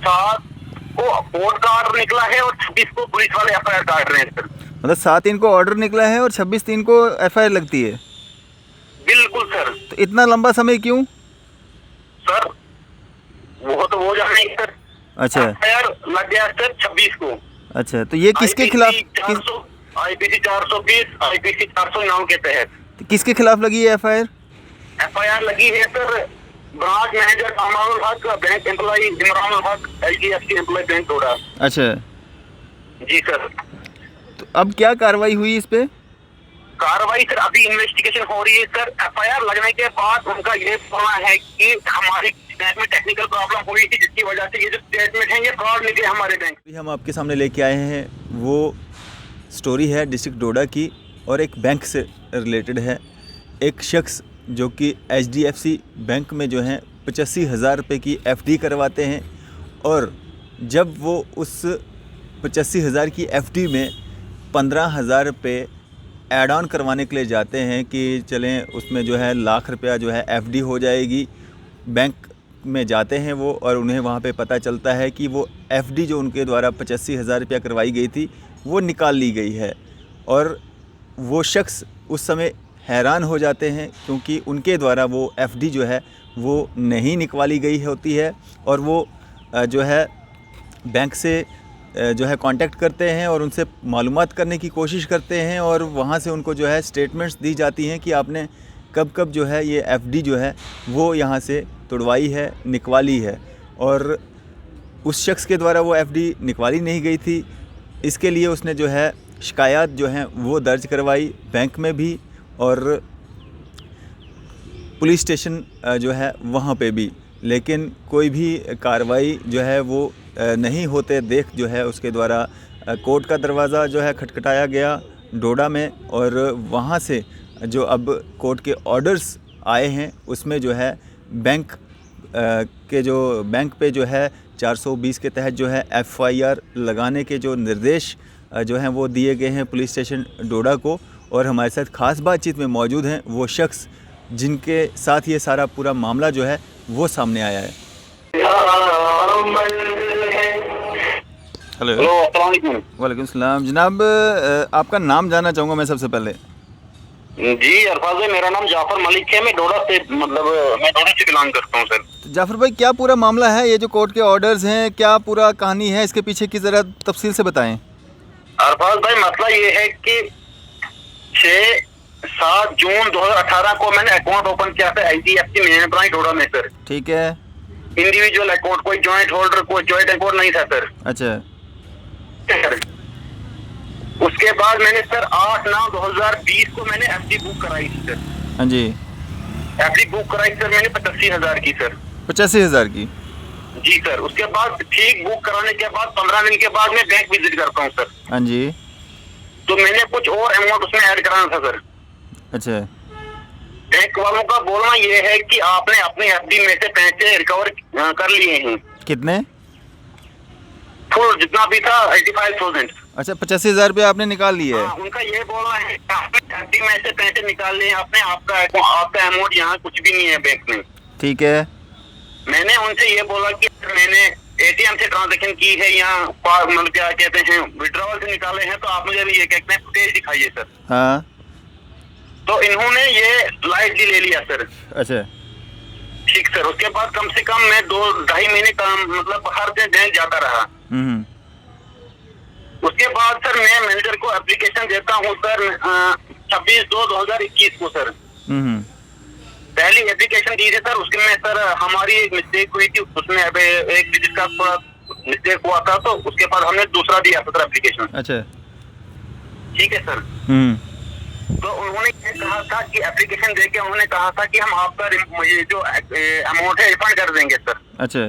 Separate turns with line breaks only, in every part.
7 को कोर्ट का ऑर्डर निकला है और 26 को पुलिस वाले एफआईआर काट रहे हैं सर।
मतलब 7/3 को ऑर्डर निकला है और 26/3 को एफआईआर लगती है।
बिल्कुल सर।
तो इतना लंबा समय क्यों?
सर वो तो वो जाने सर।
अच्छा
एफआईआर लग गया सर 26 को।
अच्छा, तो ये किसके खिलाफ
आईपीसी 420 आईपीसी 409 के तहत
किसके खिलाफ लगी है एफआईआर?
एफआईआर लगी है सर ब्रांच मैनेजर अमानुल हक, बैंक एम्प्लॉई इमरानुल हक, एचडीएफसी एम्प्लॉई बैंक टोडा।
अच्छा,
जी सर।
तो अब क्या कार्रवाई हुई इस पे?
कार्रवाई सर अभी इन्वेस्टिगेशन हो रही है सर। एफआईआर लगने के बाद उनका ये कहना है कि हमारे बैंक में टेक्निकल प्रॉब्लम हुई थी जिसकी वजह से ये जो स्टेटमेंट है ये फ्रॉड निकले हमारे बैंक।
अभी हम आपके सामने लेके आए हैं वो स्टोरी है डिस्ट्रिक्ट डोडा की और एक बैंक से रिलेटेड है। एक शख्स जो कि एचडीएफसी बैंक में जो है 85,000 रुपये की एफडी करवाते हैं और जब वो उस 85,000 की एफडी में 15,000 रुपये ऐड ऑन करवाने के लिए जाते हैं कि चलें उसमें जो है लाख रुपया जो है एफडी हो जाएगी, बैंक में जाते हैं वो और उन्हें वहाँ पे पता चलता है कि वो एफडी जो उनके द्वारा 85,000 रुपया करवाई गई थी वो निकाल ली गई है। और वो शख्स उस समय हैरान हो जाते हैं क्योंकि उनके द्वारा वो एफडी जो है वो नहीं निकाली गई होती है और वो जो है बैंक से जो है कांटेक्ट करते हैं और उनसे मालूमात करने की कोशिश करते हैं और वहाँ से उनको जो है स्टेटमेंट्स दी जाती हैं कि आपने कब कब जो है ये एफडी जो है वो यहाँ से तुड़वाई है, निकवाली है। और उस शख्स के द्वारा वो एफडी निकवाली नहीं गई थी, इसके लिए उसने जो है शिकायत जो है वो दर्ज करवाई बैंक में भी और पुलिस स्टेशन जो है वहाँ पे भी, लेकिन कोई भी कार्रवाई जो है वो नहीं होते देख जो है उसके द्वारा कोर्ट का दरवाज़ा जो है खटखटाया गया डोडा में और वहाँ से जो अब कोर्ट के ऑर्डर्स आए हैं उसमें जो है बैंक के जो बैंक पे जो है 420 के तहत जो है एफआईआर लगाने के जो निर्देश जो हैं वो दिए गए हैं पुलिस स्टेशन डोडा को। और हमारे साथ ख़ास बातचीत में मौजूद हैं वो शख्स जिनके साथ ये सारा पूरा मामला जो है वो सामने आया है। हेलो, वालेकुम सलाम जनाब, आपका नाम जानना चाहूँगा मैं सबसे पहले।
जी अरफाज भाई, मेरा नाम जाफर मलिक है। मैं डोडा से मैं डोडा से बिलोंग करता हूँ सर।
तो जाफर भाई क्या पूरा मामला है, ये जो कोर्ट के ऑर्डर्स हैं क्या पूरा कहानी है, इसके पीछे की ज़रा तफसील से बताएं।
अरफाज भाई मसला ये है कि 7 जून 2018 को मैंने अकाउंट ओपन किया था एचडीएफसी मेन ब्रांच डोडा में सर।
ठीक है।
इंडिविजुअल अकाउंट, कोई जॉइंट होल्डर, कोई जॉइंट अकाउंट नहीं था सर।
अच्छा।
उसके बाद मैंने सर 8/9/2020 को मैंने एफडी बुक कराई थी सर।
हाँ जी।
एफडी बुक कराई सर मैंने 85,000 की सर।
85,000 की?
जी सर। उसके बाद ठीक बुक कराने के बाद 15 दिन के बाद मैं बैंक विजिट करता हूँ सर।
हाँ जी।
तो मैंने कुछ और अमाउंट उसमें ऐड कराना था सर।
अच्छा।
बैंक वालों का बोलना ये है कि आपने अपनी एफडी में से पैसे रिकवर कर लिए हैं।
कितने?
फुल जितना भी था 85,000।
अच्छा, 85,000 रुपये आपने निकाल लिए है?
उनका ये बोलना है कि आपने एफडी में से पैसे निकाल लिए आपने, आपका अमाउंट यहाँ कुछ भी नहीं है बैंक में।
ठीक है।
मैंने उनसे ये बोला कि मैंने एटीएम से ट्रांजैक्शन की है या मतलब क्या कहते हैं विड्रॉवल से निकाले हैं, तो आप मुझे भी ये कहते हैं फुटेज दिखाइए सर।
हाँ।
तो इन्होंने ये लाइटली ले लिया सर।
अच्छा।
ठीक सर। उसके बाद कम से कम मैं 2-2.5 महीने मतलब हर दिन बैंक जाता रहा। उसके बाद सर मैं मैनेजर को एप्लीकेशन देता हूँ सर 26/2/2021 को सर। पहली एप्लीकेशन दी थी सर, उसके में सर हमारी एक मिस्टेक हुई थी, उसमें अब एक डिजिट का थोड़ा मिस्टेक हुआ था, तो उसके बाद हमने दूसरा दिया था सर एप्लीकेशन।
अच्छा।
ठीक है सर। तो उन्होंने ये कहा था कि एप्लीकेशन देके उन्होंने कहा था कि हम आपका ये जो अमाउंट है रिफंड कर देंगे सर।
अच्छा।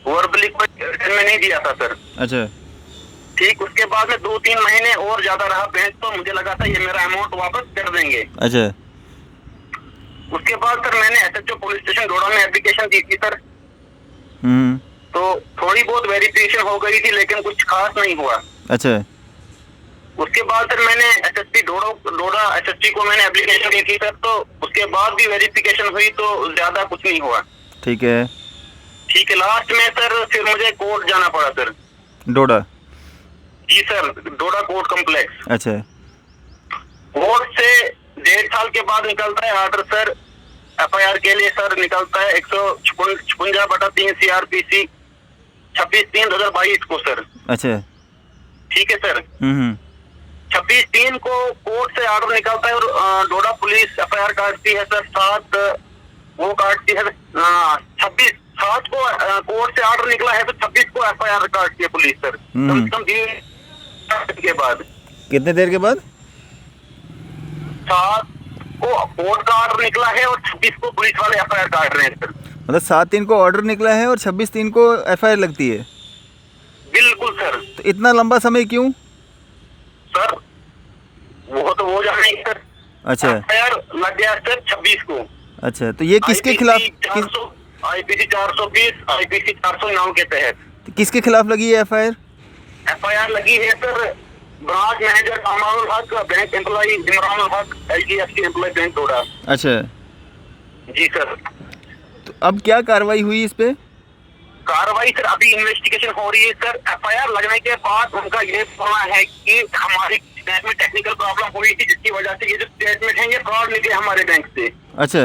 वर्बली कोई रिटर्न में नहीं दिया था सर।
अच्छा।
ठीक। उसके बाद में 2-3 महीने और ज्यादा रहा बैंक, तो मुझे लगा था ये मेरा अमाउंट वापस कर देंगे।
अच्छा।
उसके बाद सर मैंने एसएचओ पुलिस स्टेशन डोडा में एप्लीकेशन दी थी सर। तो थोड़ी बहुत वेरिफिकेशन हो गई थी लेकिन कुछ खास नहीं हुआ।
अच्छा।
उसके बाद सर मैंने एसएसपी डोडा एसएसपी को मैंने एप्लीकेशन दी थी सर, तो उसके बाद भी वेरिफिकेशन हुई तो ज्यादा कुछ नहीं हुआ।
ठीक है।
ठीक है, लास्ट में सर फिर मुझे कोर्ट जाना पड़ा सर।
डोडा?
जी सर, डोडा कोर्ट कॉम्प्लेक्स।
अच्छा।
कोर्ट से 1.5 साल के बाद निकलता है ऑर्डर सर, एफआईआर के लिए सर निकलता है 156/3 CRPC 26/3/2022 को सर।
अच्छा।
ठीक है सर। 26/3 को कोर्ट से ऑर्डर निकलता है और डोडा पुलिस एफआईआर काटती है सर। 26/7 को कोर्ट से ऑर्डर निकला है तो 26 को एफआईआर काटती है पुलिस सर। कम से कम 3 के बाद।
कितने देर के बाद?
7 को कोर्ट का ऑर्डर निकला है और 26 को पुलिस वाले एफआईआर काट रहे हैं सर।
मतलब 7/3 को ऑर्डर निकला है और 26/3 को एफआईआर लगती है?
बिल्कुल सर।
तो इतना लंबा समय क्यों?
सर वो तो वो जाने सर।
अच्छा।
एफआईआर लग गया सर 26 को।
अच्छा, तो ये किसके खिलाफ?
IPC 420 IPC 409 के तहत
किसके खिलाफ लगी है एफआईआर?
एफआईआर लगी है सर ब्रांच मैनेजर अमानुल हक, बैंक एम्प्लॉई इमरानुल हक, HDFC एम्प्लॉई बैंक डोडा।
अच्छा
जी सर।
तो अब क्या कार्रवाई हुई इस पे?
कार्रवाई सर अभी इन्वेस्टिगेशन हो रही है सर। एफआईआर लगने के बाद उनका ये कहना है कि हमारी बैंक में टेक्निकल प्रॉब्लम हुई थी जिसकी वजह से ये जो स्टेटमेंट है ये फ्रॉड निकले हमारे बैंक से।
अच्छा।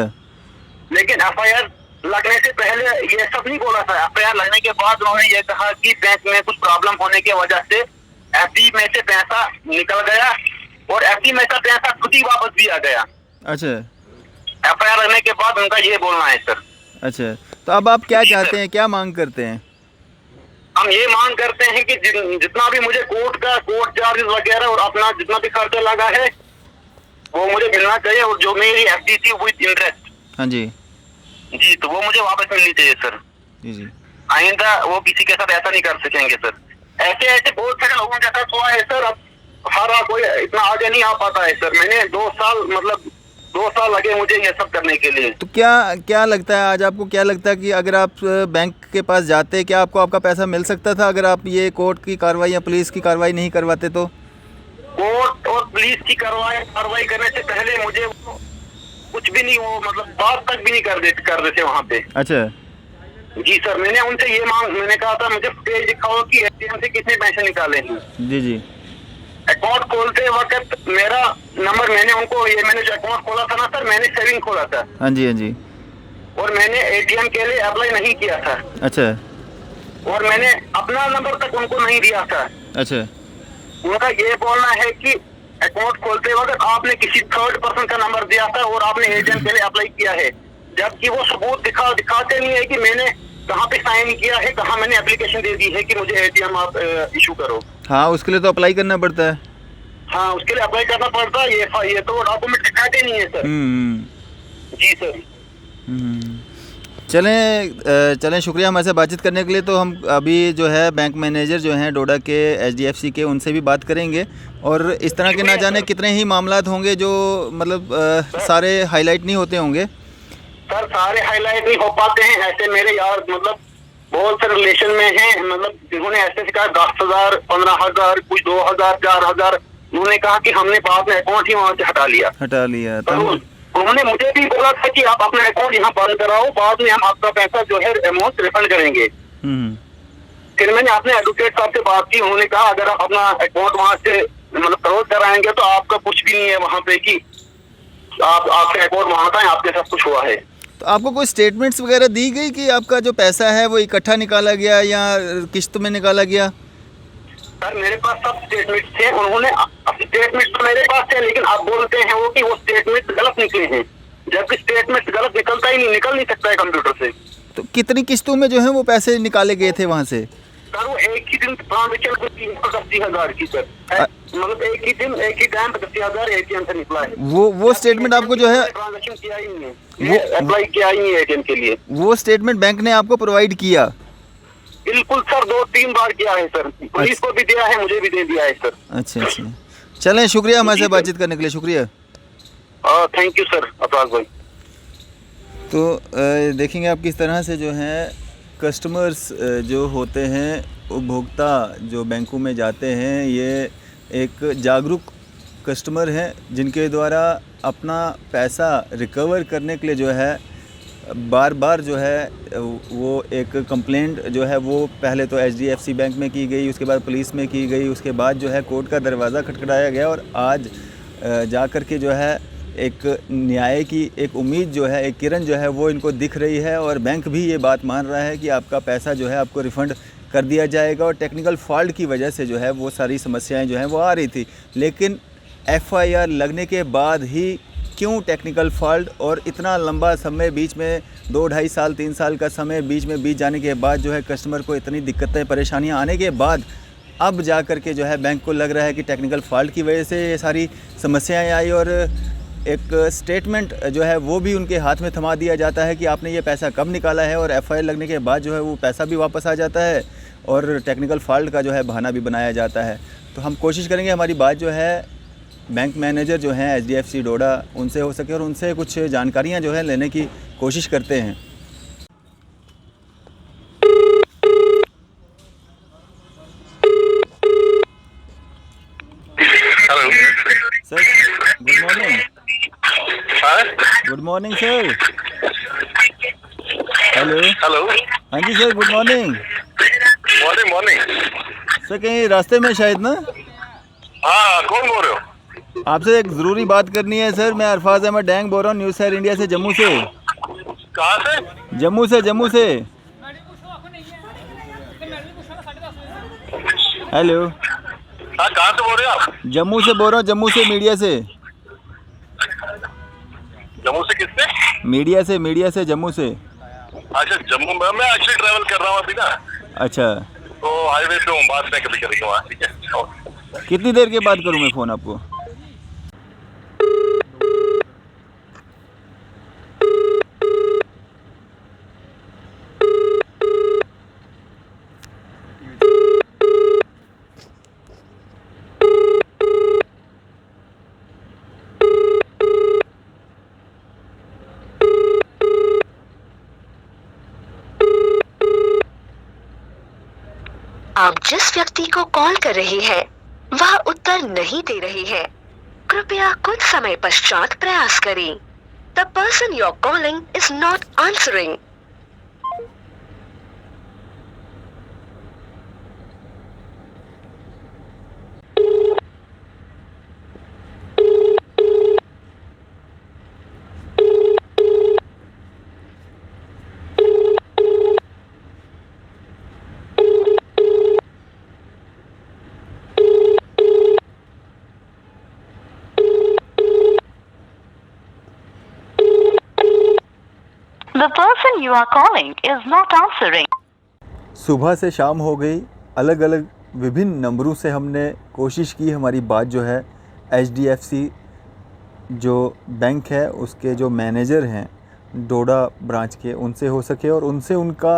लेकिन एफआईआर लगने से पहले ये सब नहीं बोला था। एफआईआर लगने के बाद उन्होंने ये कहा कि बैंक में कुछ प्रॉब्लम होने की वजह से एफडी में से पैसा निकल गया और एफडी में से पैसा खुद ही वापस दिया गया।
अच्छा।
एफआईआर लगने के बाद उनका ये बोलना है सर।
अच्छा, तो अब आप क्या चाहते हैं, क्या मांग करते हैं?
हम ये मांग करते हैं कि जितना भी मुझे कोर्ट चार्जेस वगैरह और अपना जितना भी खर्चा लगा है वो मुझे मिलना चाहिए और जो मेरी एफडी थी विद इंटरेस्ट।
हाँ जी।
जी, तो वो मुझे वापस मिलनी चाहिए सर।
जी जी।
आइंदा वो किसी के साथ ऐसा नहीं कर सकेंगे सर। ऐसे बहुत सारे लोगों के साथ हुआ है सर। अब हर कोई इतना आगे नहीं आ पाता है सर। मैंने 2 साल लगे मुझे ये सब करने के लिए।
तो क्या लगता है, आज आपको क्या लगता है कि अगर आप बैंक के पास जाते, क्या आपको आपका पैसा मिल सकता था अगर आप ये कोर्ट की कार्रवाई या पुलिस की कार्रवाई नहीं करवाते? तो
कोर्ट और पुलिस की कार्रवाई करने से पहले मुझे कुछ भी नहीं, वो मतलब बात तक भी नहीं कर देते वहाँ पे।
अच्छा।
जी सर, मैंने उनसे मैंने कहा था मुझे फुटेज दिखाओ कि एटीएम से कितने पैसे निकाले हैं।
जी जी।
अकाउंट खोलते वक्त मेरा नंबर मैंने जो अकाउंट खोला था ना सर, मैंने सेविंग खोला था।
हाँ जी हाँ जी।
और मैंने एटीएम के लिए अप्लाई नहीं किया था।
अच्छा।
और मैंने अपना नंबर तक उनको नहीं दिया था।
अच्छा।
उनका ये बोलना है कि अकाउंट खोलते वक्त आपने किसी थर्ड पर्सन का नंबर दिया था और आपने एटीएम के लिए अप्लाई किया है, जबकि वो सबूत दिखाते नहीं है कि मैंने कहाँ पे साइन किया है, कहाँ मैंने एप्लीकेशन दे दी है कि मुझे एटीएम आप इशू करो।
हाँ, उसके लिए तो अप्लाई करना पड़ता है।
हाँ, उसके लिए अप्लाई करना पड़ता है। ये तो डॉक्यूमेंट दिखाते नहीं है सर। जी सर।
चलें, शुक्रिया हमारे से बातचीत करने के लिए। तो हम अभी जो है बैंक मैनेजर जो हैं डोडा के HDFC के, उनसे भी बात करेंगे और इस तरह के ना जाने कितने ही मामलात होंगे जो मतलब सारे हाईलाइट नहीं होते होंगे
सर। सारे हाईलाइट नहीं हो पाते हैं। ऐसे मेरे यार मतलब बहुत से रिलेशन में हैं, मतलब जिन्होंने ऐसे कहा 10,000 15,000 कुछ 2,000 4,000, उन्होंने कहा कि हमने बाद में अकाउंट ही वहाँ से हटा लिया। तो उन्होंने मुझे भी बोला था कि आप अपना अकाउंट यहाँ बंद कराओ, बाद में हम आपका पैसा जो है अमाउंट रिफंड करेंगे। फिर मैंने अपने एडवोकेट साहब से बात की। उन्होंने कहा अगर आप अपना अकाउंट वहाँ से मतलब क्लोज कराएंगे तो आपका कुछ भी नहीं है वहाँ पे कि आपके अकाउंट वहाँ था, आपके साथ कुछ हुआ है।
तो आपको कोई स्टेटमेंट्स वगैरह दी गई कि आपका जो पैसा है वो इकट्ठा निकाला गया या किस्त में निकाला गया?
सर मेरे पास सब स्टेटमेंट थे। उन्होंने स्टेटमेंट तो मेरे पास थे, लेकिन अब बोलते हैं वो कि वो स्टेटमेंट गलत निकले हैं, जबकि स्टेटमेंट गलत निकल नहीं सकता है कंप्यूटर से।
तो कितनी किस्तों में जो है वो पैसे निकाले गए थे वहाँ से?
सर वो एक ही दिन ट्रांजेक्शन को 380,000 की सर, मतलब एक ही टाइम 80,000 एटीएम से निकला है।
वो स्टेटमेंट आपको जो है
ट्रांजेक्शन किया ही नहीं है, वो अप्लाई किया ही नहीं है एटीएम के लिए।
वो स्टेटमेंट बैंक ने आपको प्रोवाइड किया?
बिल्कुल सर, 2-3 बार किया है सर। पुलिस को भी दिया है, मुझे भी दे दिया है सर।
अच्छा। चलें, शुक्रिया हमारे से बातचीत करने के लिए। शुक्रिया।
थैंक यू सर अफराज भाई।
तो देखेंगे आप किस तरह से जो है कस्टमर्स जो होते हैं, उपभोक्ता जो बैंकों में जाते हैं, ये एक जागरूक कस्टमर हैं जिनके द्वारा अपना पैसा रिकवर करने के लिए जो है बार बार जो है वो एक कंप्लेंट जो है वो पहले तो एचडीएफसी बैंक में की गई, उसके बाद पुलिस में की गई, उसके बाद जो है कोर्ट का दरवाज़ा खटखटाया गया और आज जा कर के जो है एक न्याय की एक उम्मीद जो है, एक किरण जो है वो इनको दिख रही है और बैंक भी ये बात मान रहा है कि आपका पैसा जो है आपको रिफ़ंड कर दिया जाएगा। और टेक्निकल फॉल्ट की वजह से जो है वो सारी समस्याएं जो हैं वो आ रही थी, लेकिन एफआईआर लगने के बाद ही क्यों टेक्निकल फॉल्ट और इतना लंबा समय बीच में 2-2.5 साल 3 साल का समय बीच में बीत जाने के बाद जो है कस्टमर को इतनी दिक्कतें परेशानियां आने के बाद अब जा कर के जो है बैंक को लग रहा है कि टेक्निकल फॉल्ट की वजह से ये सारी समस्याएं आई और एक स्टेटमेंट जो है वो भी उनके हाथ में थमा दिया जाता है कि आपने ये पैसा कब निकाला है और एफआईआर लगने के बाद जो है वो पैसा भी वापस आ जाता है और टेक्निकल फॉल्ट का जो है बहाना भी बनाया जाता है। तो हम कोशिश करेंगे हमारी बात जो है बैंक मैनेजर जो हैं एचडीएफसी डोडा उनसे हो सके और उनसे कुछ जानकारियां जो है लेने की कोशिश करते हैं।
Hello
sir good morning. Good morning sir. Hello.
Hello
हाँ जी sir good morning.
Morning morning.
Sir कहीं रास्ते में शायद ना?
हाँ कौन बोल रहे हो?
आपसे एक ज़रूरी बात करनी है सर। मैं अरफाज अहमद डैंग बोल रहा हूँ न्यूज़ सर इंडिया से, जम्मू से।
कहाँ से?
जम्मू से। हेलो।
हाँ कहाँ से बोल रहे हो आप?
जम्मू से बोल रहा हूँ, जम्मू से मीडिया से।
जम्मू से किससे?
मीडिया से जम्मू से।
अच्छा जम्मू में मैं एक्चुअली ट्रैवल कर रहा हूँ अभी ना,
अच्छा
तो हाईवे पे हूँ, बात नहीं कभी करेंगे वहाँ, ठीक है?
कितनी देर के बाद करूँ मैं फ़ोन आपको?
आप जिस व्यक्ति को कॉल कर रहे हैं वह उत्तर नहीं दे रही है। कृपया कुछ समय पश्चात प्रयास करें। The person you are calling is not answering. The person you are calling is not answering.
सुबह से शाम हो गई, अलग अलग विभिन्न नंबरों से हमने कोशिश की हमारी बात जो है एचडीएफसी जो बैंक है उसके जो मैनेजर हैं डोडा ब्रांच के उनसे हो सके और उनसे उनका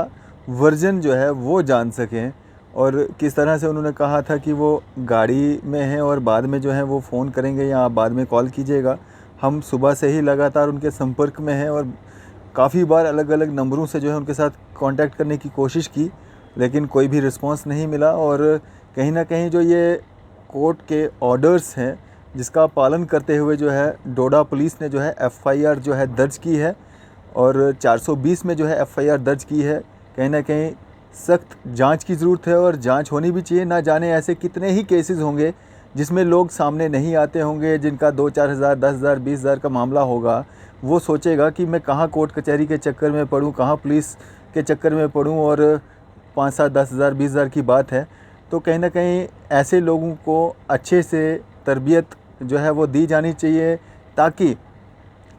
वर्जन जो है वो जान सकें और किस तरह से उन्होंने कहा था कि वो गाड़ी में हैं और बाद में जो है वो फ़ोन करेंगे या आप बाद में कॉल कीजिएगा। हम सुबह से ही लगातार उनके संपर्क में हैं और काफ़ी बार अलग अलग नंबरों से जो है उनके साथ कांटेक्ट करने की कोशिश की, लेकिन कोई भी रिस्पांस नहीं मिला। और कहीं ना कहीं जो ये कोर्ट के ऑर्डर्स हैं जिसका पालन करते हुए जो है डोडा पुलिस ने जो है एफआईआर जो है दर्ज की है और 420 में जो है एफआईआर दर्ज की है। कहीं ना कहीं सख्त जांच की ज़रूरत है और जांच होनी भी चाहिए। ना जाने ऐसे कितने ही केसेस होंगे जिसमें लोग सामने नहीं आते होंगे, जिनका 2-4 हज़ार 10 हज़ार 20 हज़ार का मामला होगा। वो सोचेगा कि मैं कहाँ कोर्ट कचहरी के चक्कर में पड़ूँ, कहाँ पुलिस के चक्कर में पड़ूँ और 5-7 10 हज़ार 20 हज़ार की बात है। तो कहीं ना कहीं ऐसे लोगों को अच्छे से तरबियत जो है वो दी जानी चाहिए ताकि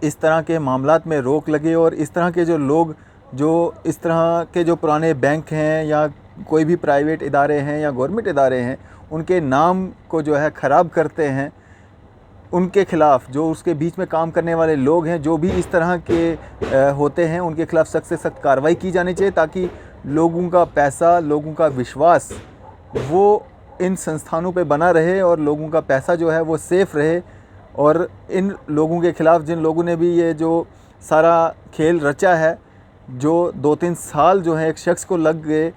इस तरह के मामलात में रोक लगे और इस तरह के जो लोग जो इस तरह के जो पुराने बैंक हैं या कोई भी प्राइवेट इदारे हैं या गवर्नमेंट इदारे हैं उनके नाम को जो है ख़राब करते हैं, उनके ख़िलाफ़ जो उसके बीच में काम करने वाले लोग हैं जो भी इस तरह के होते हैं उनके ख़िलाफ़ सख्त से सख्त कार्रवाई की जानी चाहिए ताकि लोगों का पैसा, लोगों का विश्वास वो इन संस्थानों पे बना रहे और लोगों का पैसा जो है वो सेफ़ रहे। और इन लोगों के ख़िलाफ़ जिन लोगों ने भी ये जो सारा खेल रचा है, जो 2-3 साल जो है एक शख्स को लग गए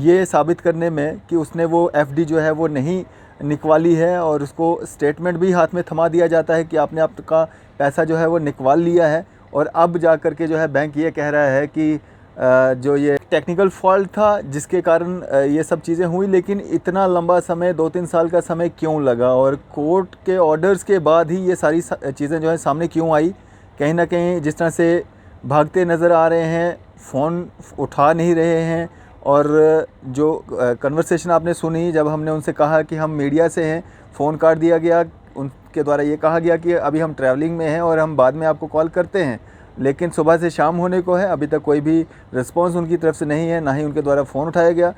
ये साबित करने में कि उसने वो एफडी जो है वो नहीं निकवाली है और उसको स्टेटमेंट भी हाथ में थमा दिया जाता है कि आपने आपका पैसा जो है वो निकवाल लिया है और अब जा कर के जो है बैंक ये कह रहा है कि जो ये टेक्निकल फॉल्ट था जिसके कारण ये सब चीज़ें हुई, लेकिन इतना लंबा समय 2-3 साल का समय क्यों लगा और कोर्ट के ऑर्डर्स के बाद ही ये सारी चीज़ें जो है सामने क्यों आई। कहीं ना कहीं जिस तरह से भागते नज़र आ रहे हैं, फ़ोन उठा नहीं रहे हैं, और जो कन्वर्सेशन आपने सुनी जब हमने उनसे कहा कि हम मीडिया से हैं, फ़ोन काट दिया गया, उनके द्वारा ये कहा गया कि अभी हम ट्रैवलिंग में हैं और हम बाद में आपको कॉल करते हैं। लेकिन सुबह से शाम होने को है, अभी तक कोई भी रिस्पांस उनकी तरफ से नहीं है, ना ही उनके द्वारा फ़ोन उठाया गया।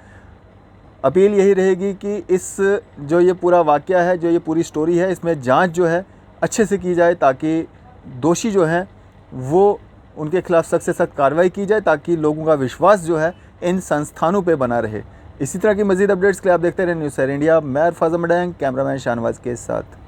अपील यही रहेगी कि इस जो ये पूरा वाक़या है, जो ये पूरी स्टोरी है, इसमें जांच जो है अच्छे से की जाए ताकि दोषी जो हैं वो उनके खिलाफ़ सख्त से सख्त कार्रवाई की जाए, ताकि लोगों का विश्वास जो है इन संस्थानों पे बना रहे। इसी तरह की मज़ीद अपडेट्स के लिए आप देखते रहें न्यूज़ सैर इंडिया। मैं अरफाज़ मडैंग, कैमरामैन शाहनवाज के साथ।